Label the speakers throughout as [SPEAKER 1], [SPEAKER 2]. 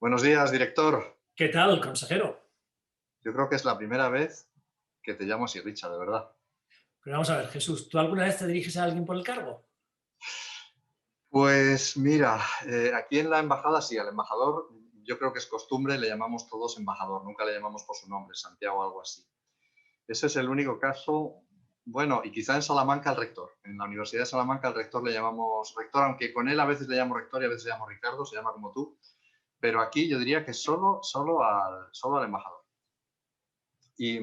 [SPEAKER 1] Buenos días, director.
[SPEAKER 2] ¿Qué tal, consejero?
[SPEAKER 1] Yo creo que es la primera vez que te llamo así, Richard, de verdad.
[SPEAKER 2] Pero vamos a ver, Jesús, ¿tú alguna vez te diriges a alguien por el cargo?
[SPEAKER 1] Pues mira, aquí en la embajada sí, al embajador yo creo que es costumbre, le llamamos todos embajador, nunca le llamamos por su nombre, Santiago o algo así. Ese es el único caso, bueno, y quizá en Salamanca al rector. En la Universidad de Salamanca al rector le llamamos rector, aunque con él a veces le llamo rector y a veces le llamo Ricardo, se llama como tú, pero aquí yo diría que solo al embajador. Y,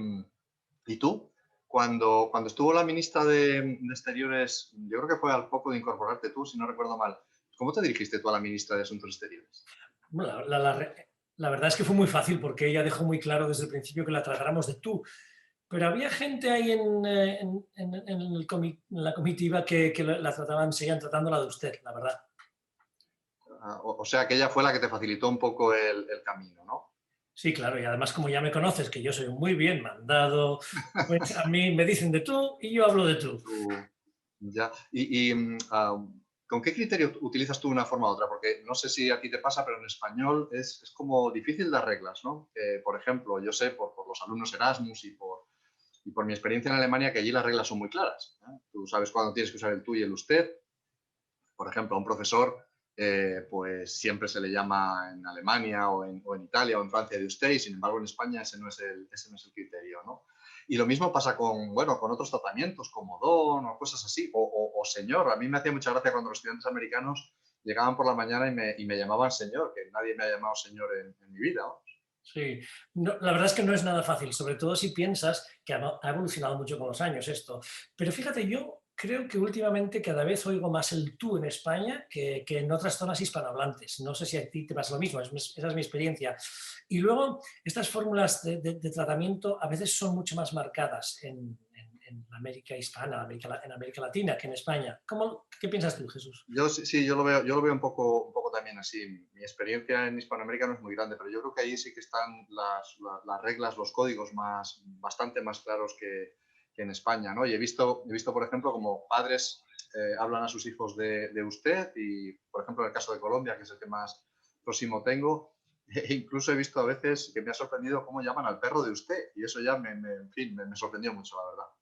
[SPEAKER 1] ¿Y tú? Cuando estuvo la ministra de Exteriores, yo creo que fue al poco de incorporarte tú, si no recuerdo mal. ¿Cómo te dirigiste tú a la ministra de Asuntos Exteriores?
[SPEAKER 2] Bueno, la verdad es que fue muy fácil porque ella dejó muy claro desde el principio que la tratáramos de tú. Pero había gente ahí en la comitiva que la trataban, seguían tratándola de usted, la verdad.
[SPEAKER 1] O sea, que ella fue la que te facilitó un poco el camino, ¿no?
[SPEAKER 2] Sí, claro, y además como ya me conoces, que yo soy muy bien mandado, pues a mí me dicen de tú y yo hablo de tú.
[SPEAKER 1] Tú, ya. ¿Con qué criterio utilizas tú una forma u otra? Porque no sé si a ti te pasa, pero en español es como difícil dar reglas, ¿no? Por ejemplo, yo sé por los alumnos Erasmus y por mi experiencia en Alemania que allí las reglas son muy claras, ¿eh? Tú sabes cuándo tienes que usar el tú y el usted. Por ejemplo, a un profesor, pues siempre se le llama en Alemania o en Italia o en Francia de usted, y sin embargo en España ese no es el criterio, ¿no? Y lo mismo pasa con otros tratamientos, como don o cosas así, o señor. A mí me hacía mucha gracia cuando los estudiantes americanos llegaban por la mañana y me llamaban señor, que nadie me ha llamado señor en mi vida, ¿no?
[SPEAKER 2] Sí, la verdad es que no es nada fácil, sobre todo si piensas que ha evolucionado mucho con los años esto. Pero fíjate, yo creo que últimamente cada vez oigo más el tú en España que en otras zonas hispanohablantes. No sé si a ti te pasa lo mismo, esa es mi experiencia. Y luego, estas fórmulas de tratamiento a veces son mucho más marcadas en América hispana, en América Latina, que en España. ¿Qué piensas tú, Jesús?
[SPEAKER 1] Yo sí, sí, yo lo veo un poco también así. Mi experiencia en Hispanoamérica no es muy grande, pero yo creo que ahí sí que están las reglas, los códigos bastante más claros que en España, ¿no? Y he visto, por ejemplo, como padres hablan a sus hijos de usted y, por ejemplo, en el caso de Colombia, que es el que más próximo tengo, e incluso he visto a veces que me ha sorprendido cómo llaman al perro de usted y eso ya en fin, me sorprendió mucho, la verdad.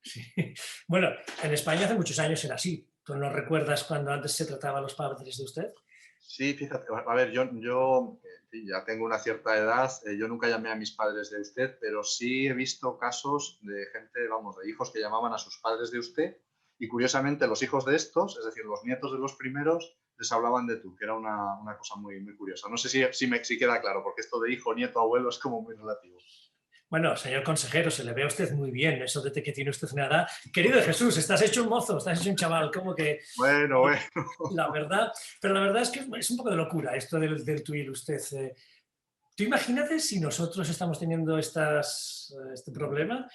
[SPEAKER 2] Sí. Bueno, en España hace muchos años era así. ¿Tú no recuerdas cuando antes se trataba a los padres de usted?
[SPEAKER 1] Sí, fíjate, a ver, yo en fin, ya tengo una cierta edad, yo nunca llamé a mis padres de usted, pero sí he visto casos de gente, vamos, de hijos que llamaban a sus padres de usted y curiosamente los hijos de estos, es decir, los nietos de los primeros, les hablaban de tú, que era una cosa muy, muy curiosa. No sé si queda claro, porque esto de hijo, nieto, abuelo es como muy relativo.
[SPEAKER 2] Bueno, señor consejero, se le ve a usted muy bien, eso de que tiene usted una edad. Querido Jesús, estás hecho un mozo, estás hecho un chaval, como que
[SPEAKER 1] Bueno, bueno.
[SPEAKER 2] la verdad, pero la verdad es que es un poco de locura esto del tú y el usted. Tú imagínate si nosotros estamos teniendo este problema,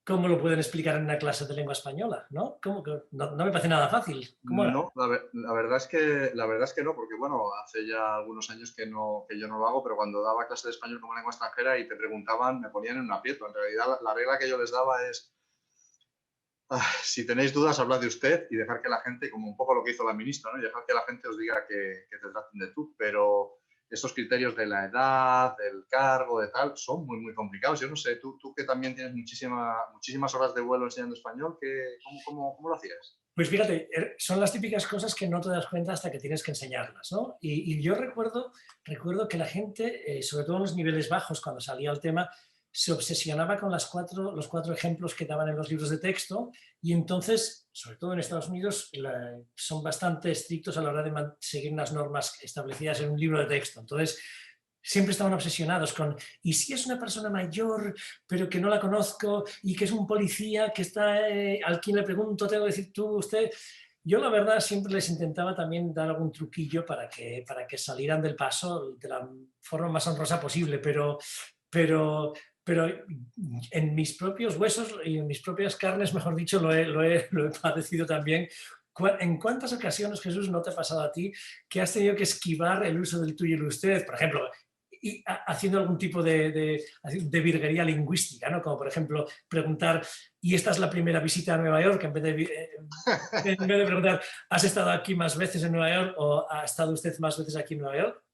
[SPEAKER 2] ¿cómo lo pueden explicar en una clase de lengua española? ¿No? ¿Cómo que? No, no me parece nada fácil. ¿Cómo?
[SPEAKER 1] No, la verdad es que no, porque bueno, hace ya algunos años que yo no lo hago, pero cuando daba clase de español como lengua extranjera y te preguntaban, me ponían en un aprieto. En realidad, la regla que yo les daba es, si tenéis dudas, hablad de usted y dejar que la gente, como un poco lo que hizo la ministra, ¿no? Y dejar que la gente os diga que te traten de tú. Pero estos criterios de la edad, del cargo, de tal, son muy, muy complicados. Yo no sé, tú que también tienes muchísimas horas de vuelo enseñando español, ¿cómo lo hacías?
[SPEAKER 2] Pues fíjate, son las típicas cosas que no te das cuenta hasta que tienes que enseñarlas, ¿no? Y yo recuerdo que la gente, sobre todo en los niveles bajos, cuando salía el tema, se obsesionaba con los cuatro ejemplos que daban en los libros de texto y entonces, sobre todo en Estados Unidos, son bastante estrictos a la hora de seguir unas normas establecidas en un libro de texto. Entonces, siempre estaban obsesionados con, ¿y si es una persona mayor, pero que no la conozco y que es un policía que está, al quien le pregunto, tengo que decir tú, usted? Yo la verdad siempre les intentaba también dar algún truquillo para que salieran del paso de la forma más honrosa posible, pero, pero en mis propios huesos y en mis propias carnes, mejor dicho, lo he padecido también. ¿En cuántas ocasiones, Jesús, no te ha pasado a ti que has tenido que esquivar el uso del tuyo y el usted? Por ejemplo, haciendo algún tipo de virguería lingüística, ¿no? Como por ejemplo preguntar, ¿y esta es la primera visita a Nueva York? En vez de preguntar, ¿has estado aquí más veces en Nueva York o ha estado usted más veces aquí en Nueva York?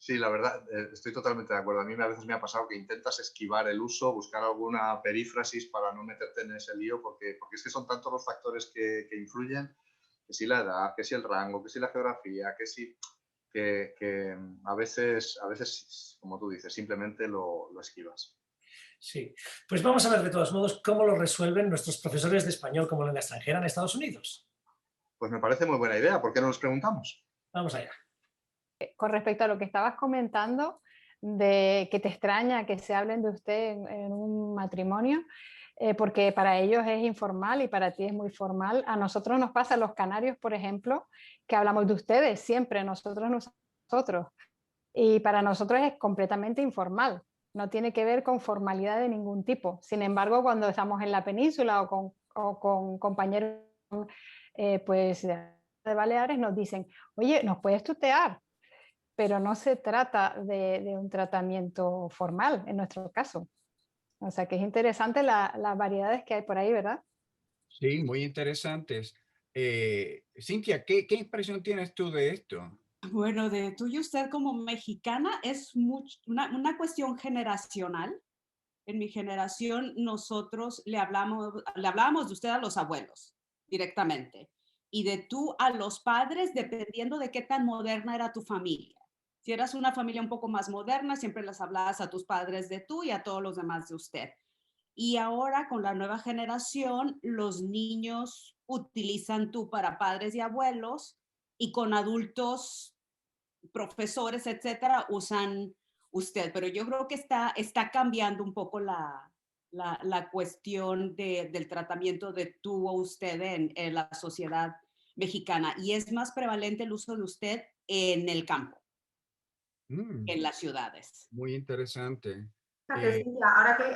[SPEAKER 1] Sí, la verdad, estoy totalmente de acuerdo. A mí a veces me ha pasado que intentas esquivar el uso, buscar alguna perífrasis para no meterte en ese lío, porque es que son tantos los factores que influyen, que si la edad, que si el rango, que si la geografía, que si... que a veces, como tú dices, simplemente lo esquivas.
[SPEAKER 2] Sí. Pues vamos a ver de todos modos cómo lo resuelven nuestros profesores de español como lengua extranjera en Estados Unidos.
[SPEAKER 1] Pues me parece muy buena idea. ¿Por qué no nos preguntamos?
[SPEAKER 2] Vamos allá.
[SPEAKER 3] Con respecto a lo que estabas comentando, de que te extraña que se hablen de usted en un matrimonio, porque para ellos es informal y para ti es muy formal. A nosotros nos pasa, los canarios, por ejemplo, que hablamos de ustedes siempre, nosotros. Y para nosotros es completamente informal, no tiene que ver con formalidad de ningún tipo. Sin embargo, cuando estamos en la península o con compañeros pues, de Baleares, nos dicen, oye, ¿nos puedes tutear? Pero no se trata de un tratamiento formal en nuestro caso. O sea que es interesante las variedades que hay por ahí, ¿verdad?
[SPEAKER 4] Sí, muy interesantes. Cintia, ¿qué impresión tienes tú de esto?
[SPEAKER 5] Bueno, de tú y usted como mexicana es una cuestión generacional. En mi generación nosotros le hablábamos de usted a los abuelos directamente y de tú a los padres dependiendo de qué tan moderna era tu familia. Si eras una familia un poco más moderna, siempre les hablabas a tus padres de tú y a todos los demás de usted. Y ahora con la nueva generación, los niños utilizan tú para padres y abuelos y con adultos, profesores, etcétera, usan usted. Pero yo creo que está cambiando un poco la cuestión del tratamiento de tú o usted en la sociedad mexicana. Y es más prevalente el uso de usted en el campo, en las ciudades.
[SPEAKER 4] Muy interesante.
[SPEAKER 6] Fíjate, Silvia,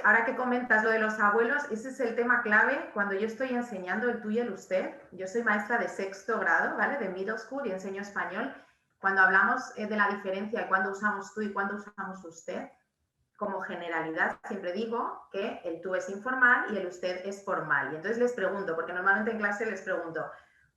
[SPEAKER 6] ahora que comentas lo de los abuelos, ese es el tema clave cuando yo estoy enseñando el tú y el usted. Yo soy maestra de 6º grado, ¿vale? De middle school y enseño español. Cuando hablamos de la diferencia de cuándo usamos tú y cuándo usamos usted, como generalidad siempre digo que el tú es informal y el usted es formal. Y entonces les pregunto, porque normalmente en clase les pregunto,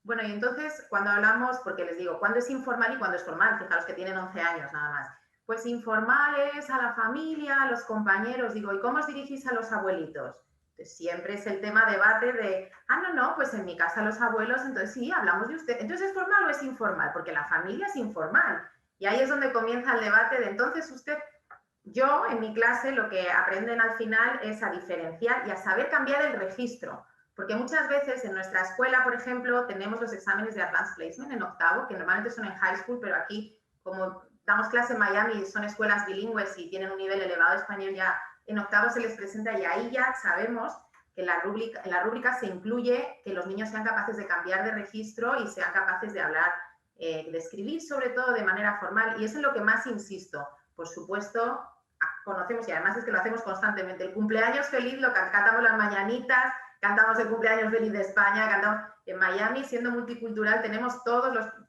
[SPEAKER 6] bueno, y entonces cuando hablamos, porque les digo, ¿cuándo es informal y cuándo es formal? Fijaros que tienen 11 años nada más. Pues informales, a la familia, a los compañeros. Digo, ¿y cómo os dirigís a los abuelitos? Entonces, siempre es el tema debate de, no, pues en mi casa los abuelos, entonces sí, hablamos de usted. Entonces, ¿es formal o es informal? Porque la familia es informal. Y ahí es donde comienza el debate de, entonces usted, yo en mi clase lo que aprenden al final es a diferenciar y a saber cambiar el registro. Porque muchas veces en nuestra escuela, por ejemplo, tenemos los exámenes de Advanced Placement en 8º, que normalmente son en high school, pero aquí, como damos clase en Miami, son escuelas bilingües y tienen un nivel elevado de español, ya en 8º se les presenta y ahí ya sabemos que en la rúbrica se incluye que los niños sean capaces de cambiar de registro y sean capaces de hablar, de escribir sobre todo de manera formal, y eso es lo que más insisto. Por supuesto, conocemos, y además es que lo hacemos constantemente, el cumpleaños feliz, lo cantamos las mañanitas, cantamos el cumpleaños feliz de España, cantamos en Miami, siendo multicultural, tenemos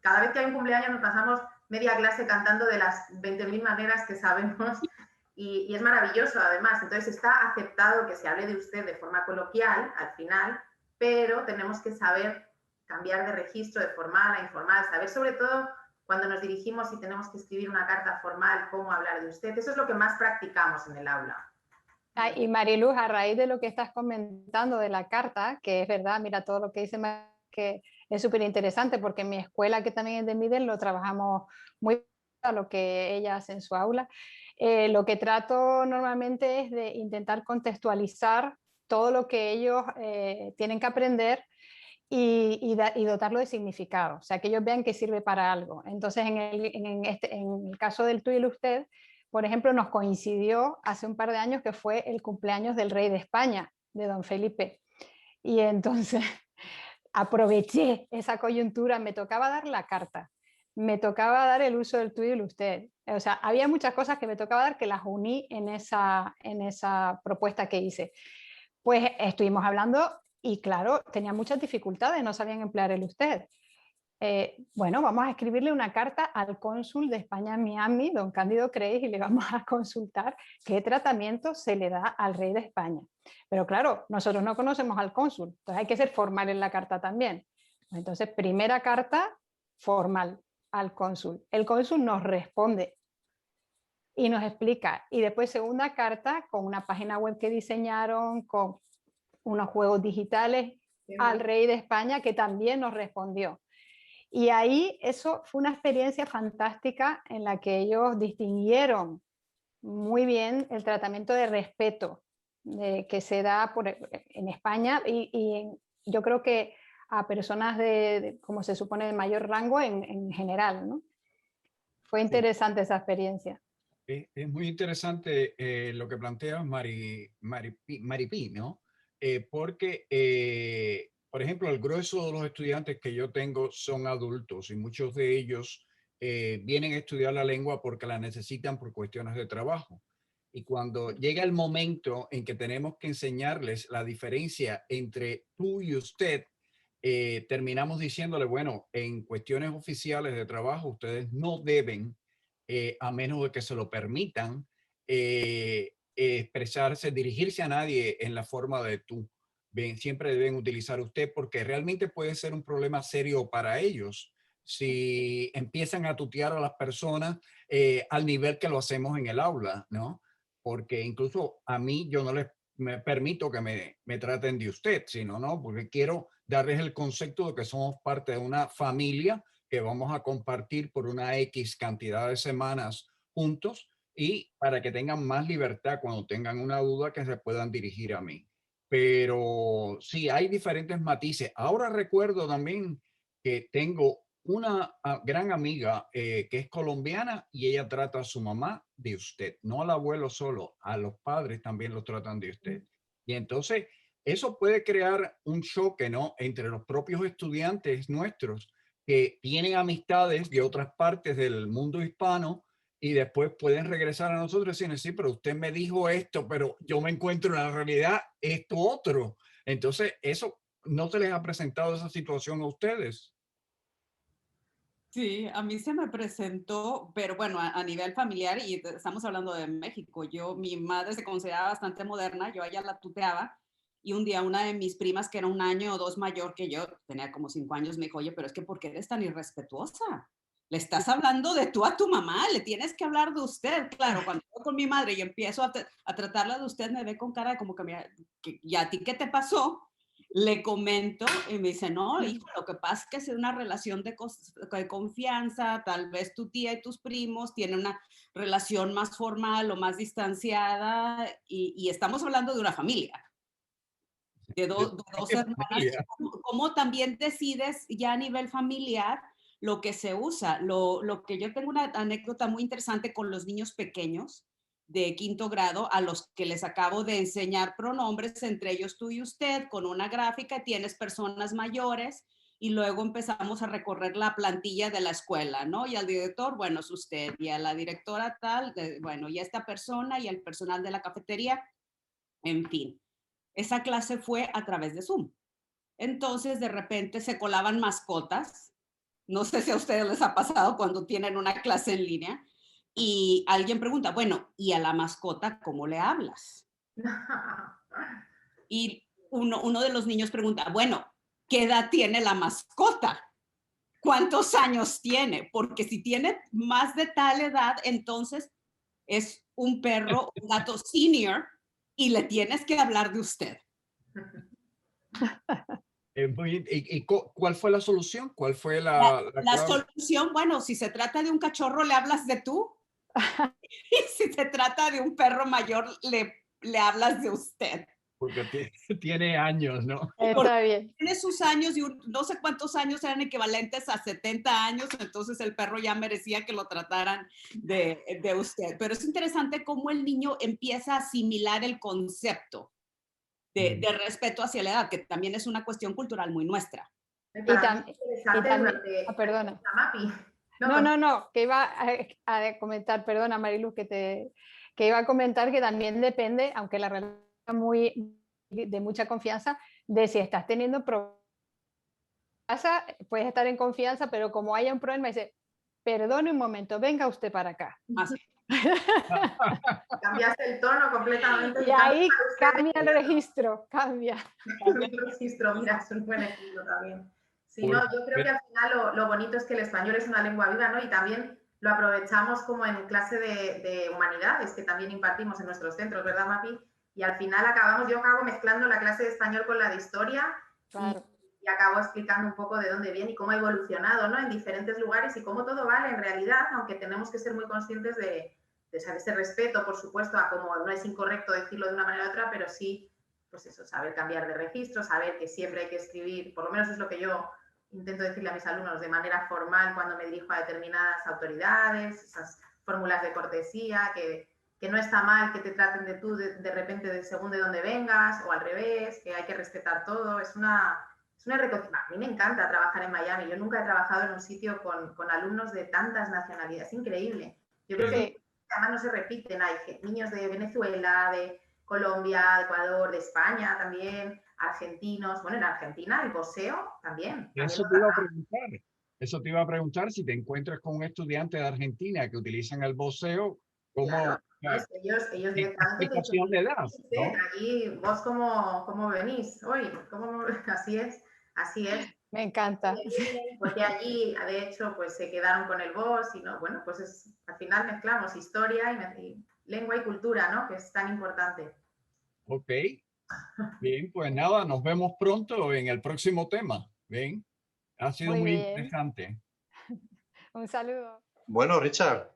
[SPEAKER 6] cada vez que hay un cumpleaños nos pasamos media clase cantando de las 20.000 maneras que sabemos y es maravilloso además. Entonces está aceptado que se hable de usted de forma coloquial al final, pero tenemos que saber cambiar de registro de formal a informal, saber sobre todo cuando nos dirigimos y tenemos que escribir una carta formal, cómo hablar de usted. Eso es lo que más practicamos en el aula.
[SPEAKER 3] Y Mariluz, a raíz de lo que estás comentando de la carta, que es verdad, mira todo lo que dice, que es súper interesante, porque en mi escuela, que también es de Middle, lo trabajamos muy a lo que ella hace en su aula. Lo que trato normalmente es de intentar contextualizar todo lo que ellos tienen que aprender y dotarlo de significado, o sea, que ellos vean que sirve para algo. Entonces, en el caso del tú y el usted, por ejemplo, nos coincidió hace un par de años que fue el cumpleaños del rey de España, de don Felipe. Y entonces aproveché esa coyuntura, me tocaba dar la carta, me tocaba dar el uso del tú y el usted. O sea, había muchas cosas que me tocaba dar que las uní en esa propuesta que hice. Pues estuvimos hablando y claro, tenía muchas dificultades, no sabían emplear el usted. Bueno, vamos a escribirle una carta al cónsul de España en Miami, don Cándido Creis, y le vamos a consultar qué tratamiento se le da al rey de España. Pero claro, nosotros no conocemos al cónsul, entonces hay que ser formal en la carta también. Entonces, primera carta formal al cónsul. El cónsul nos responde y nos explica. Y después segunda carta con una página web que diseñaron, con unos juegos digitales al rey de España, que también nos respondió. Y ahí eso fue una experiencia fantástica en la que ellos distinguieron muy bien el tratamiento de respeto que se da en España y yo creo que a personas como se supone, de mayor rango en general, ¿no? Fue interesante esa experiencia.
[SPEAKER 4] Es muy interesante lo que planteas, Maripí, ¿no? Porque, por ejemplo, el grueso de los estudiantes que yo tengo son adultos y muchos de ellos vienen a estudiar la lengua porque la necesitan por cuestiones de trabajo. Y cuando llega el momento en que tenemos que enseñarles la diferencia entre tú y usted, terminamos diciéndole, bueno, en cuestiones oficiales de trabajo, ustedes no deben, a menos de que se lo permitan, expresarse, dirigirse a nadie en la forma de tú. Siempre deben utilizar usted porque realmente puede ser un problema serio para ellos si empiezan a tutear a las personas al nivel que lo hacemos en el aula, ¿no? Porque incluso a mí yo no les me permito que me traten de usted, sino no, porque quiero darles el concepto de que somos parte de una familia que vamos a compartir por una X cantidad de semanas juntos y para que tengan más libertad cuando tengan una duda que se puedan dirigir a mí. Pero sí, hay diferentes matices. Ahora recuerdo también que tengo una gran amiga que es colombiana y ella trata a su mamá de usted, no al abuelo solo, a los padres también los tratan de usted. Y entonces eso puede crear un choque, ¿no? Entre los propios estudiantes nuestros que tienen amistades de otras partes del mundo hispano y después pueden regresar a nosotros y decir, sí, pero usted me dijo esto, pero yo me encuentro en la realidad esto otro. Entonces, eso no se les ha presentado esa situación a ustedes.
[SPEAKER 5] Sí, a mí se me presentó, pero bueno, a nivel familiar, y estamos hablando de México. Mi madre se consideraba bastante moderna, yo a ella la tuteaba, y un día una de mis primas, que era 1 año o 2 mayor que yo, tenía como 5 años, me dijo, oye, pero es que ¿por qué eres tan irrespetuosa? Le estás hablando de tú a tu mamá, le tienes que hablar de usted. Claro, cuando estoy con mi madre y empiezo a tratarla de usted, me ve con cara de como que, mira, ¿y a ti qué te pasó? Le comento y me dice, no, hijo, lo que pasa es que es una relación de confianza, tal vez tu tía y tus primos tienen una relación más formal o más distanciada y estamos hablando de una familia, de dos hermanas. ¿Cómo también decides ya a nivel familiar lo que se usa? Lo que yo tengo una anécdota muy interesante con los niños pequeños de 5º grado a los que les acabo de enseñar pronombres, entre ellos tú y usted, con una gráfica, tienes personas mayores y luego empezamos a recorrer la plantilla de la escuela, ¿no? Y al director, bueno, es usted, y a la directora tal, bueno, y a esta persona y al personal de la cafetería, en fin. Esa clase fue a través de Zoom. Entonces, de repente se colaban mascotas. No sé si a ustedes les ha pasado cuando tienen una clase en línea y alguien pregunta, bueno, ¿y a la mascota cómo le hablas? Y uno de los niños pregunta, bueno, ¿qué edad tiene la mascota? ¿Cuántos años tiene? Porque si tiene más de tal edad, entonces es un perro, un gato senior y le tienes que hablar de usted.
[SPEAKER 4] ¿Cuál fue la solución? ¿Cuál fue
[SPEAKER 5] la solución? Bueno, si se trata de un cachorro, le hablas de tú. Y si se trata de un perro mayor, le hablas de usted.
[SPEAKER 4] Porque tiene años, ¿no?
[SPEAKER 3] Está bien.
[SPEAKER 5] Tiene sus años y no sé cuántos años eran equivalentes a 70 años, entonces el perro ya merecía que lo trataran de usted. Pero es interesante cómo el niño empieza a asimilar el concepto de respeto hacia la edad, que también es una cuestión cultural muy nuestra.
[SPEAKER 3] Perdona. No, que iba a comentar, perdona Marilu, que iba a comentar que también depende, aunque la relación es de mucha confianza, de si estás teniendo problemas. Puedes estar en confianza, pero como haya un problema, dice, perdone un momento, venga usted para acá.
[SPEAKER 6] Cambiaste el tono completamente.
[SPEAKER 3] Y ahí cambia el registro, cambia.
[SPEAKER 6] El registro, mira, es un buen ejemplo también. Sí, no, yo creo que al final lo bonito es que el español es una lengua viva, ¿no? Y también lo aprovechamos como en clase de humanidades, que también impartimos en nuestros centros, ¿verdad, Mapi? Y al final yo acabo mezclando la clase de español con la de historia. Claro. Y acabo explicando un poco de dónde viene y cómo ha evolucionado, ¿no? En diferentes lugares y cómo todo vale en realidad, aunque tenemos que ser muy conscientes de ese respeto, por supuesto, a cómo no es incorrecto decirlo de una manera u otra, pero sí, pues eso, saber cambiar de registro, saber que siempre hay que escribir, por lo menos es lo que yo intento decirle a mis alumnos de manera formal cuando me dirijo a determinadas autoridades, esas fórmulas de cortesía, que no está mal que te traten de tú de repente según de dónde vengas o al revés, que hay que respetar todo. Es una a mí me encanta trabajar en Miami. Yo nunca he trabajado en un sitio con alumnos de tantas nacionalidades. Es increíble. Yo creo que además no se repiten. Hay niños de Venezuela, de Colombia, de Ecuador, de España también, argentinos. Bueno, en Argentina el boxeo también.
[SPEAKER 4] Eso te iba a preguntar. Eso te iba a preguntar si te encuentras con un estudiante de Argentina que utilizan el boxeo, ¿cómo?
[SPEAKER 6] Claro, ellos directamente te
[SPEAKER 4] dicen,
[SPEAKER 6] de
[SPEAKER 4] edad, ¿no?
[SPEAKER 6] Aquí, vos cómo venís hoy, así es.
[SPEAKER 3] Me encanta.
[SPEAKER 6] Porque allí, de hecho, pues se quedaron con el box y no, bueno, pues al final mezclamos historia y lengua y cultura, ¿no? Que es tan importante.
[SPEAKER 4] Ok. Bien, pues nada, nos vemos pronto en el próximo tema. Bien, ha sido muy interesante.
[SPEAKER 3] Un saludo.
[SPEAKER 1] Bueno, Richard,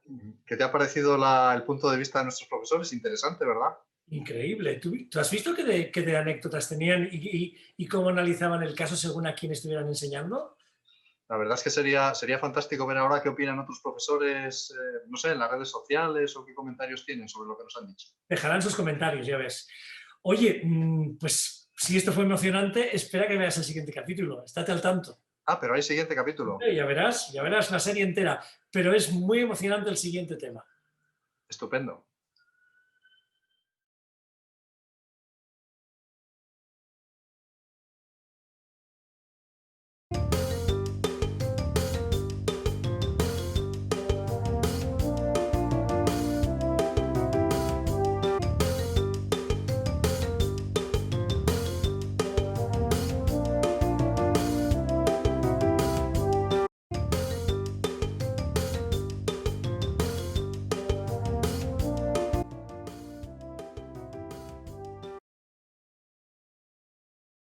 [SPEAKER 1] ¿qué te ha parecido el punto de vista de nuestros profesores? Interesante, ¿verdad?
[SPEAKER 2] Increíble. ¿Tú has visto qué de anécdotas tenían y cómo analizaban el caso según a quién estuvieran enseñando?
[SPEAKER 1] La verdad es que sería fantástico ver ahora qué opinan otros profesores, no sé, en las redes sociales o qué comentarios tienen sobre lo que nos han dicho.
[SPEAKER 2] Dejarán sus comentarios, ya ves. Oye, pues si esto fue emocionante, espera que veas el siguiente capítulo. Estate al tanto.
[SPEAKER 1] Ah, pero hay siguiente capítulo.
[SPEAKER 2] Ya verás una serie entera. Pero es muy emocionante el siguiente tema.
[SPEAKER 1] Estupendo.